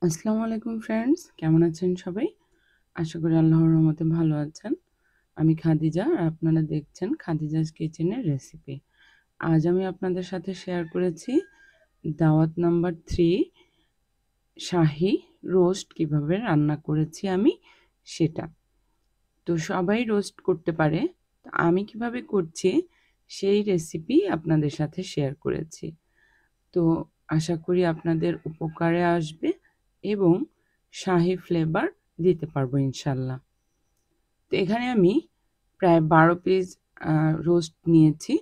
আসসালামু আলাইকুম ফ্রেন্ডস, কেমন আছেন সবাই? আশা করি আল্লাহর রহমতে ভালো আছেন। আমি খাদিজা আর আপনারা দেখছেন খাদিজাস কিচেনের রেসিপি। আজ আমি আপনাদের সাথে শেয়ার করেছি দাওয়াত নাম্বার 3 শাহী রোস্ট কিভাবে রান্না করেছি আমি সেটা। তো সবাই রোস্ট করতে পারে। তো আমি কিভাবে করছি সেই রেসিপি আপনাদের সাথে শেয়ার করেছি। তো আশা করি আপনাদের উপকারে আসবে এবং শাহী ফ্লেভার দিতে পারবো ইনশাল্লাহ। তো এখানে আমি প্রায় 12 পিস রোস্ট নিয়েছি।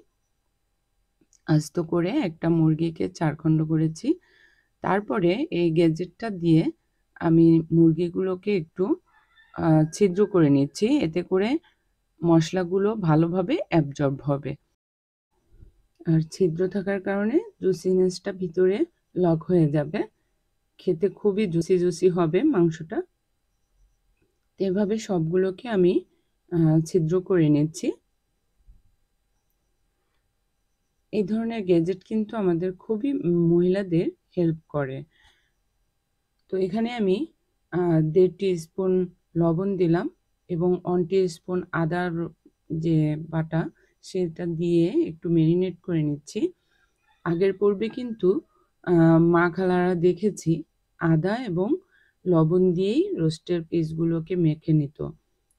আস্ত করে একটা মুরগিকে 4 খণ্ড করেছি। তারপরে এই গেজেটটা দিয়ে আমি মুরগিগুলোকে একটু ছিদ্র করে নিচ্ছি, এতে করে মশলাগুলো ভালোভাবে অ্যাবজর্ব হবে। আর ছিদ্র থাকার কারণে জুসিনেসটা ভিতরে লক হয়ে যাবে। খেতে খুবই জুসি হবে মাংসটা। এভাবে সবগুলোকে আমি ছিদ্র করে নিচ্ছি। এই ধরনের গ্যাজেট কিন্তু আমাদের খুবই মহিলাদের হেল্প করে। তো এখানে আমি 1.5 টিস্পুন লবণ দিলাম এবং 1 টিস্পুন আদার যে বাটা সেটা দিয়ে একটু মেরিনেট করে নিচ্ছি। আগের পর্বে কিন্তু মা খালারা দেখেছি আদা এবং লবণ দিয়েই রোস্টের পিসগুলোকে মেখে নিত।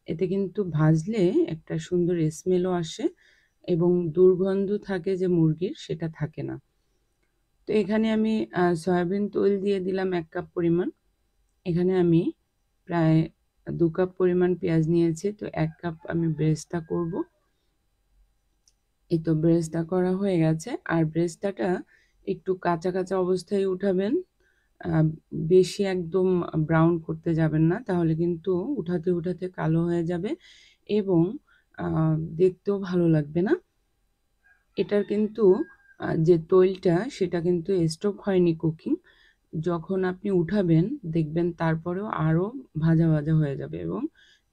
এতে কিন্তু ভাজলে একটা সুন্দর স্মেলও আসে এবং দুর্গন্ধ থাকে যে মুরগির সেটা থাকে না। তো এখানে আমি সয়াবিন তেল দিয়ে দিলাম 1 কাপ পরিমাণ। এখানে আমি প্রায় 2 কাপ পরিমাণ পেঁয়াজ নিয়েছি। তো 1 কাপ আমি বেরেস্তা করব। এই তো বেরেস্তা করা হয়ে গেছে। আর বেরেস্তাটা একটু কাঁচা অবস্থায় উঠাবেন। আ বেশি একদম ব্রাউন করতে যাবেন না। তাহলে কিন্তু উঠাতে কালো হয়ে যাবে এবং আ দেখতেও ভালো লাগবে না। এটার কিন্তু যে তৈলটা সেটা কিন্তু স্টপ হয়নি কুকিং। যখন আপনি উঠাবেন দেখবেন তারপরেও আরও ভাজা হয়ে যাবে এবং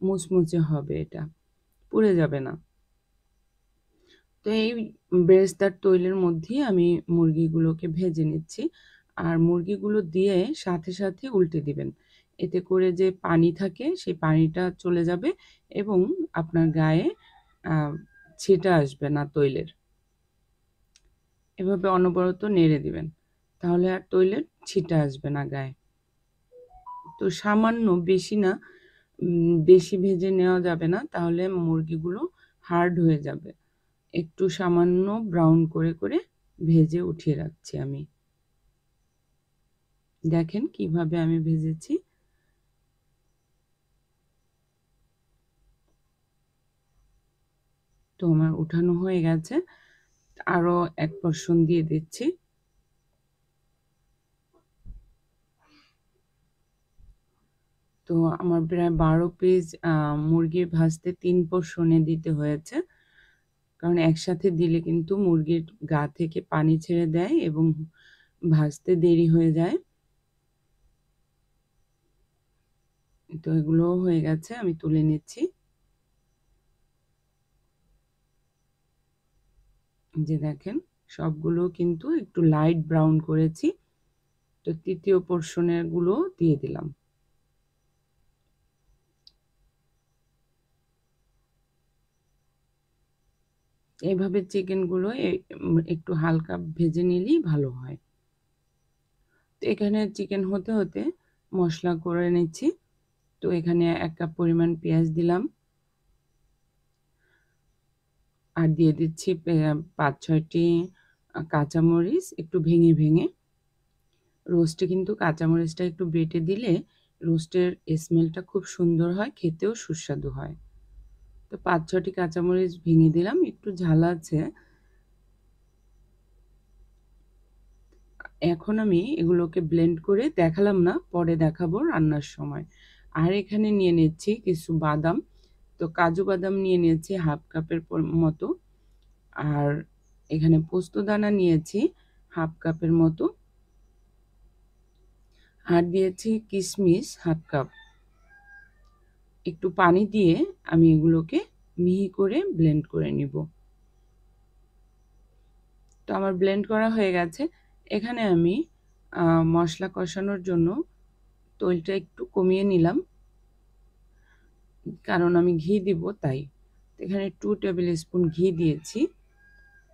মুচমুচে হবে এটা, পুড়ে যাবে না। তো এই বেরেস্তার তৈলের মধ্যেই আমি মুরগিগুলোকে ভেজে নিচ্ছি। আর মুরগিগুলো দিয়ে সাথে উল্টে দিবেন। এতে করে যে পানি থাকে সেই পানিটা চলে যাবে এবং আপনার গায়ে আ ছিটা আসবে না তৈলের। এভাবে অনবরত নেড়ে দিবেন। তাহলে আর তৈলের ছিটা আসবে না গায়ে। তো সামান্য, বেশি না, বেশি ভেজে নেওয়া যাবে না, তাহলে মুরগিগুলো হার্ড হয়ে যাবে। একটু সামান্য ব্রাউন করে ভেজে উঠিয়ে রাখছি আমি। দেখেন কিভাবে আমি ভেজেছি। তো আমার উঠানো হয়ে গেছে। আরও 1 পোরশন দিয়ে দিচ্ছি। তো আমার প্রায় 12 পিস মুরগি ভাজতে 3 পোরশনে দিতে হয়েছে। কারণ একসাথে দিলে কিন্তু মুরগির গা থেকে পানি ছেড়ে দেয় এবং ভাজতে দেরি হয়ে যায়। তো এগুলোও হয়ে গেছে, আমি তুলে নিচ্ছি। যে দেখেন সবগুলো কিন্তু একটু লাইট ব্রাউন করেছি। তো 3য় পোরশনের গুলো দিয়ে দিলাম। এভাবে চিকেনগুলো একটু হালকা ভেজে নিলেই ভালো হয়। তো এখানে চিকেন হতে মশলা করে নিচ্ছি। তো এখানে 1 কাপ পরিমাণ পেঁয়াজ দিলাম। আর দিয়ে দিচ্ছি 5-6 টি কাঁচামরিচ একটু ভেঙে। রোস্টে কিন্তু কাঁচামরিচটা একটু বেটে দিলে রোস্টের স্মেলটা খুব সুন্দর হয়, খেতেও সুস্বাদু হয়। তো 5-6 টি কাঁচামরিচ ভেঙে দিলাম, একটু ঝাল আছে। এখন আমি এগুলোকে ব্লেন্ড করে দেখালাম না, পরে দেখাবো রান্নার সময়। আর এখানে নিয়ে নিচ্ছি কিছু বাদাম। তো কাজু বাদাম নিয়ে নিয়েছি 1/2 কাপের মতো। আর এখানে পোস্তদানা নিয়েছি 1/2 কাপের মতো। আর দিয়েছি কিশমিশ 1/2 কাপ। একটু পানি দিয়ে আমি এগুলোকে মিহি করে ব্লেন্ড করে নিব। তো আমার ব্লেন্ড করা হয়ে গেছে। এখানে আমি মশলা কষানোর জন্য তেলটা একটু কমিয়ে নিলাম, কারণ আমি ঘি দিব তাই। এখানে 2 টেবিল স্পুন ঘি দিয়েছি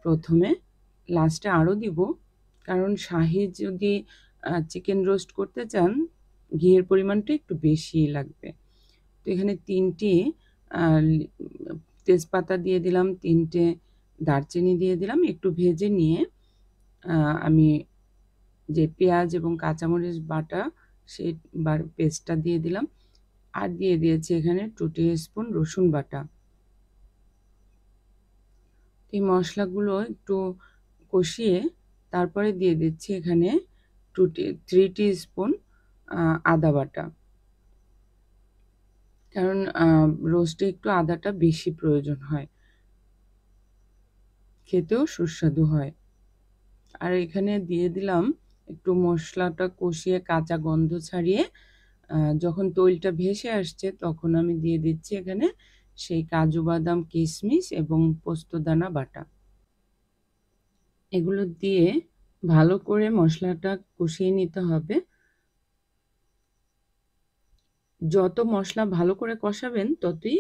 প্রথমে, লাস্টে আরও দিব, কারণ শাহি যদি চিকেন রোস্ট করতে চান ঘিয়ের পরিমাণটা একটু বেশি লাগবে। তো এখানে 3টি তেজপাতা দিয়ে দিলাম, 3টে দারচিনি দিয়ে দিলাম। একটু ভেজে নিয়ে আমি যে পেঁয়াজ এবং কাঁচামরিচ বাটা সেই পেস্টটা দিয়ে দিলাম, আর দিয়ে দিয়েছি এখানে 2 টিস্পুন রসুন বাটা। এই মশলাগুলো একটু কষিয়ে তারপরে দিয়ে দিচ্ছি এখানে 3 টিস্পুন আদা বাটা, কারণ রোস্টে একটু আদাটা বেশি প্রয়োজন হয়, খেতেও সুস্বাদু হয়। আর এখানে দিয়ে দিলাম একটু মশলাটা কষিয়ে কাঁচা গন্ধ ছাড়িয়ে যখন তৈলটা ভেসে আসছে তখন আমি দিয়ে দিচ্ছি এখানে সেই কাজু বাদাম কিশমিশ এবং পোস্তদানা বাটা। এগুলো দিয়ে ভালো করে মশলাটা কষিয়ে নিতে হবে। যত মশলা ভালো করে কষাবেন ততই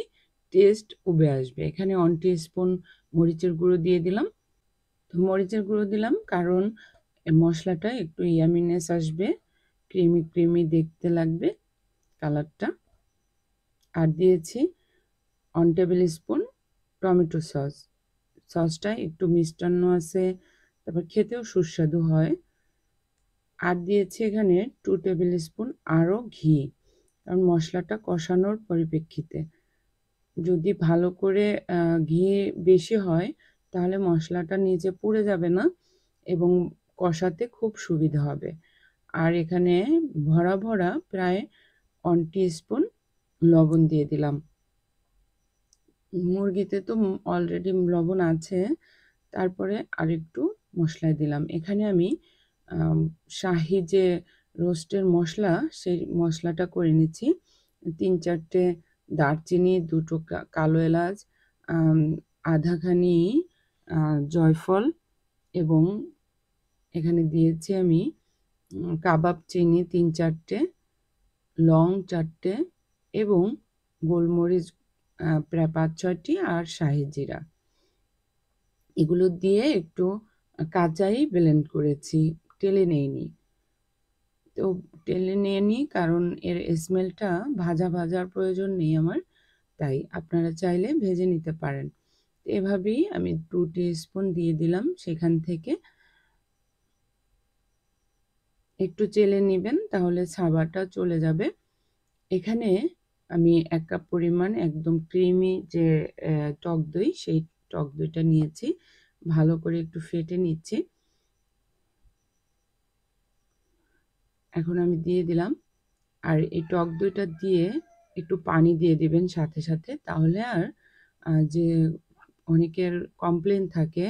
টেস্ট উবে আসবে। এখানে 1 টিস্পুন মরিচের গুঁড়ো দিয়ে দিলাম। তো মরিচের গুঁড়ো দিলাম কারণ মশলাটা একটু ইয়ামিনেস আসবে, ক্রিমি ক্রিমি দেখতে লাগবে কালারটা। আর দিয়েছি 1 টেবিল স্পুন টমেটো সস। সসটা একটু মিষ্টান্ন আছে, তারপর খেতেও সুস্বাদু হয়। আর দিয়েছি এখানে 2 টেবিল স্পুন আরও ঘি, কারণ মশলাটা কষানোর পরিপ্রেক্ষিতে যদি ভালো করে ঘি বেশি হয় তাহলে মশলাটা নিচে পুড়ে যাবে না এবং কষাতে খুব সুবিধা হবে। আর এখানে ভরা ভরা প্রায় 1 টিস্পুন লবণ দিয়ে দিলাম। মুরগিতে তো অলরেডি লবণ আছে, তারপরে আরেকটু মশলা দিলাম। এখানে আমি শাহি যে রোস্টের মশলা সেই মশলাটা করে নিচ্ছি। 3-4টে দারচিনি, 2টো কালো এলাচ, আধাখানি জয়ফল এবং এখানে দিয়েছি আমি কাবাব চিনি 3-4টে, লং 4টে এবং গোলমরিচ প্রায় 5-6টি আর শাহি জিরা। এগুলো দিয়ে একটু কাঁচাই ব্লেন্ড করেছি, টেলে নেইনি। তো টেলে নিয়ে নিই কারণ এর স্মেলটা ভাজার প্রয়োজন নেই আমার, তাই আপনারা চাইলে ভেজে নিতে পারেন। এভাবেই আমি 2 টিস্পুন দিয়ে দিলাম, সেখান থেকে একটু চেলে নেবেন তাহলে ছাবাটা চলে যাবে। এখানে আমি 1 কাপ পরিমাণ একদম ক্রিমি যে টক দই, সেই টক দইটা নিয়েছি, ভালো করে একটু ফেটে নিচ্ছি। এখন আমি দিয়ে দিলাম, আর এই টক দইটা দিয়ে একটু পানি দিয়ে দিবেন সাথে সাথে, তাহলে আর যে অনেকের কমপ্লেন থাকে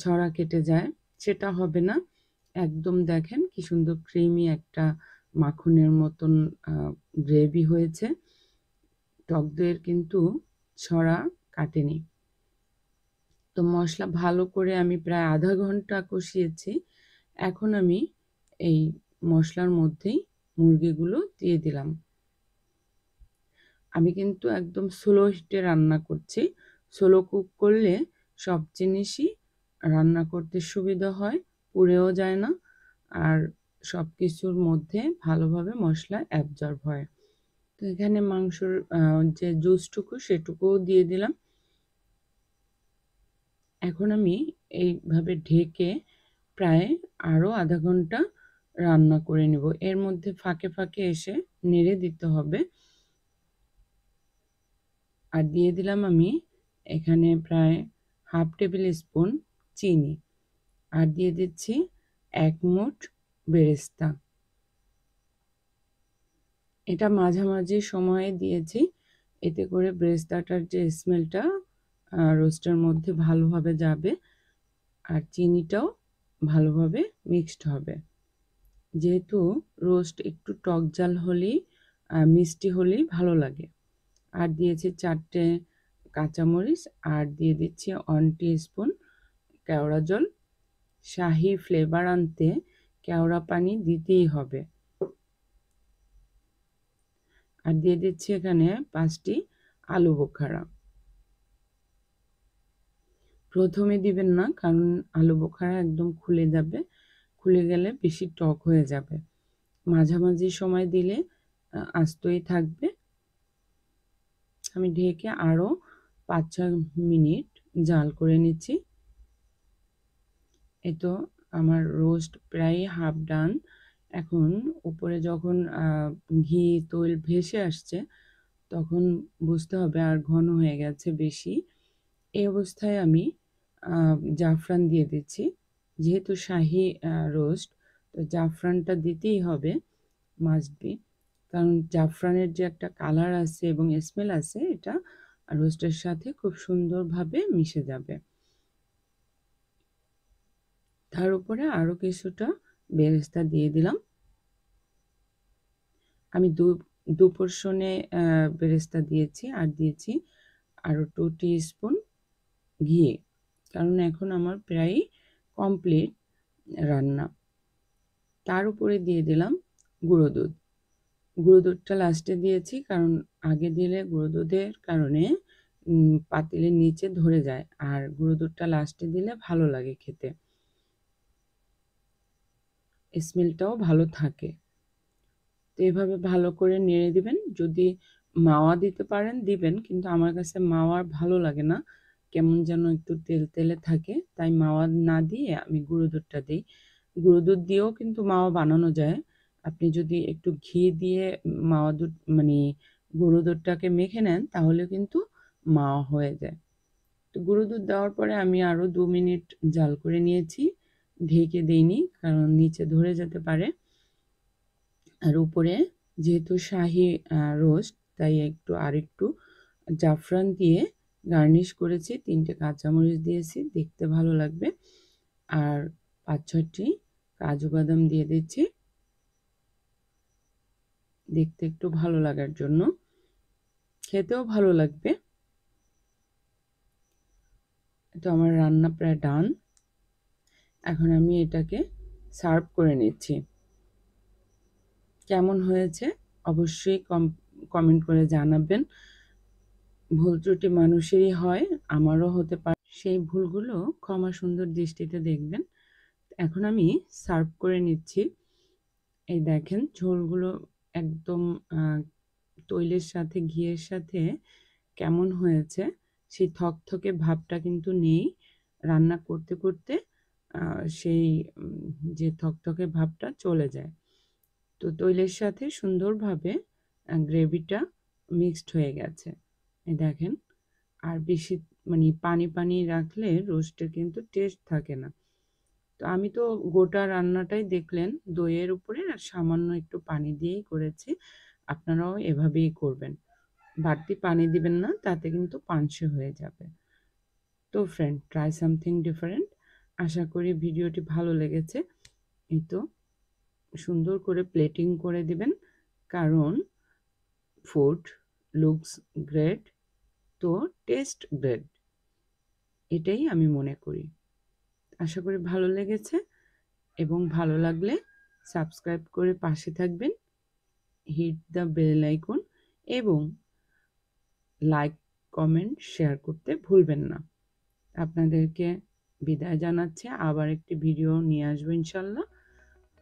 ছড়া কেটে যায় সেটা হবে না। একদম দেখেন কি সুন্দর ক্রিমি একটা মাখনের মতন গ্রেভি হয়েছে। টক দইয়ের কিন্তু ছড়া কাটেনি। তো মশলা ভালো করে আমি প্রায় আধা ঘন্টা কষিয়েছি। এখন আমি এই মশলার মধ্যেই মুরগিগুলো দিয়ে দিলাম। আমি কিন্তু একদম স্লো হিটে রান্না করছি। স্লো কুক করলে সব জিনিসই রান্না করতে সুবিধা হয়, পুড়েও যায় না, আর সব কিছুর মধ্যে ভালোভাবে মশলা অ্যাবজর্ব হয়। তো এখানে মাংসর যে জুসটুকু সেটুকুও দিয়ে দিলাম। এখন আমি এইভাবে ঢেকে প্রায় আরও আধা ঘন্টা রান্না করে নেব। এর মধ্যে ফাঁকে ফাঁকে এসে নেড়ে দিতে হবে। আর দিয়ে দিলাম আমি এখানে প্রায় 1/2 টেবিল স্পুন চিনি, আর দিয়ে দিচ্ছি 1 মুঠ বেরেস্তা। এটা মাঝামাঝি সময়ে দিয়েছি, এতে করে বেরেস্তাটার যে স্মেলটা রোস্টের মধ্যে ভালোভাবে যাবে আর চিনিটাও ভালোভাবে মিক্সড হবে। যেহেতু রোস্ট একটু টক ঝাল হলেই মিষ্টি হলেই ভালো লাগে। আর দিয়েছি 4টে কাঁচামরিচ, আর দিয়ে দিচ্ছি 1 টিস্পুন কেওড়া জল। শাহি ফ্লেভার আনতে কেওড়া পানি দিতেই হবে। আর দিয়ে দিচ্ছি এখানে 5টি আলু বোখারা। প্রথমে দিবেন না, কারণ আলু বোখারা একদম খুলে যাবে, খুলে গেলে বেশি টক হয়ে যাবে। মাঝামাঝি সময় দিলে আস্তই থাকবে। আমি ঢেকে আরও 5-6 মিনিট জাল করে নিচ্ছি। এই তো আমার রোস্ট প্রায় হাফ ডান। এখন উপরে যখন ঘি তেল ভেসে আসছে, তখন বুঝতে হবে আর ঘন হয়ে গেছে বেশি। এই অবস্থায় আমি জাফরান দিয়ে দিচ্ছি। যেহেতু শাহি রোস্ট, তো জাফরানটা দিতেই হবে, মাস্ট বি। কারণ জাফরানের যে একটা কালার আছে এবং স্মেল আছে, এটা রোস্টের সাথে খুব সুন্দরভাবে মিশে যাবে। তার উপরে আরও কিছুটা বেরেস্তা দিয়ে দিলাম। আমি দু পোর্শনে বেরেস্তা দিয়েছি, আর দিয়েছি আরও 2 টিস্পুন ঘি। কারণ এখন আমার প্রায় কমপ্লিট রান্না। তার উপরে দিয়ে দিলাম গুঁড়ো দুধ। গুঁড়ো দুধটা লাস্টে দিয়েছি, কারণ আগে দিলে গুঁড়ো দুধের কারণে পাতিলের নিচে ধরে যায়, আর গুঁড়ো দুধটা লাস্টে দিলে ভালো লাগে খেতে, স্মেলটাও ভালো থাকে। তো এভাবে ভালো করে নেড়ে দিবেন। যদি মাওয়া দিতে পারেন দিবেন, কিন্তু আমার কাছে মাওয়া ভালো লাগে না, কেমন যেন একটু তেলতেলে থাকে, তাই মাওয়া না দিয়ে আমি গুঁড়ো দুধটা দিই। গুঁড়ো দুধ দিয়েও কিন্তু মাওয়া বানানো যায়। আপনি যদি একটু ঘি দিয়ে মাওয়া দুধ মানে গুঁড়ো দুধটাকে মেখে নেন, তাহলে কিন্তু মাওয়া হয়ে যায়। তো গুঁড়ো দুধ দেওয়ার পরে আমি আরও 2 মিনিট জাল করে নিয়েছি। ঢেকে দেইনি, কারণ নিচে ধরে যেতে পারে। আর উপরে যেহেতু শাহি রোস্ট, তাই আরেকটু জাফরান দিয়ে গার্নিশ করেছি। 3টে কাঁচামরিচ দিয়েছি, দেখতে ভালো লাগবে। আর 5-6টি কাজু বাদাম দিয়ে দিচ্ছি, দেখতে একটু ভালো লাগার জন্য, খেতেও ভালো লাগবে। তো আমার রান্না প্রায় ডান। এখন আমি এটাকে সার্ভ করে নিচ্ছি। কেমন হয়েছে অবশ্যই কমেন্ট করে জানাবেন। ভুল ত্রুটি মানুষেরই হয়, আমারও হতে পারে। সেই ভুলগুলো ক্ষমা সুন্দর দৃষ্টিতে দেখবেন। এখন আমি সার্ভ করে নিচ্ছি। এই দেখেন ঝোলগুলো একদম তৈলের সাথে ঘিয়ের সাথে কেমন হয়েছে, সেই থকথকে ভাবটা কিন্তু নেই। রান্না করতে করতে সেই যে থকথকে ভাবটা চলে যায়। তো তৈলের সাথে সুন্দরভাবে গ্রেভিটা মিক্সড হয়ে গেছে, এই দেখেন। আর বেশি মানে পানি পানি রাখলে রোস্টের কিন্তু টেস্ট থাকে না। তো আমি তো গোটা রান্নাটাই দেখলেন দইয়ের উপরে আর সামান্য একটু পানি দিয়েই করেছি। আপনারাও এভাবেই করবেন, বাড়তি পানি দিবেন না, তাতে কিন্তু পানসে হয়ে যাবে। তো ফ্রেন্ড, ট্রাই সামথিং ডিফারেন্ট। আশা করি ভিডিওটি ভালো লেগেছে। এই তো সুন্দর করে প্লেটিং করে দিবেন, কারণ ফুড লুকস গ্রেট, তো টেস্ট গ্রেট, এটাই আমি মনে করি। আশা করি ভালো লেগেছে, এবং ভালো লাগলে সাবস্ক্রাইব করে পাশে থাকবেন, হিট দ্য বেল আইকন, এবং লাইক কমেন্ট শেয়ার করতে ভুলবেন না। আপনাদেরকে বিদায় জানাচ্ছি, আবার একটি ভিডিও নিয়ে আসবো ইনশাল্লাহ।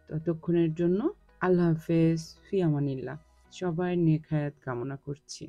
ততক্ষণের জন্য আল্লাহ হাফেজ, ফি আমানিল্লাহ। সবাই নেক হায়াত কামনা করছি।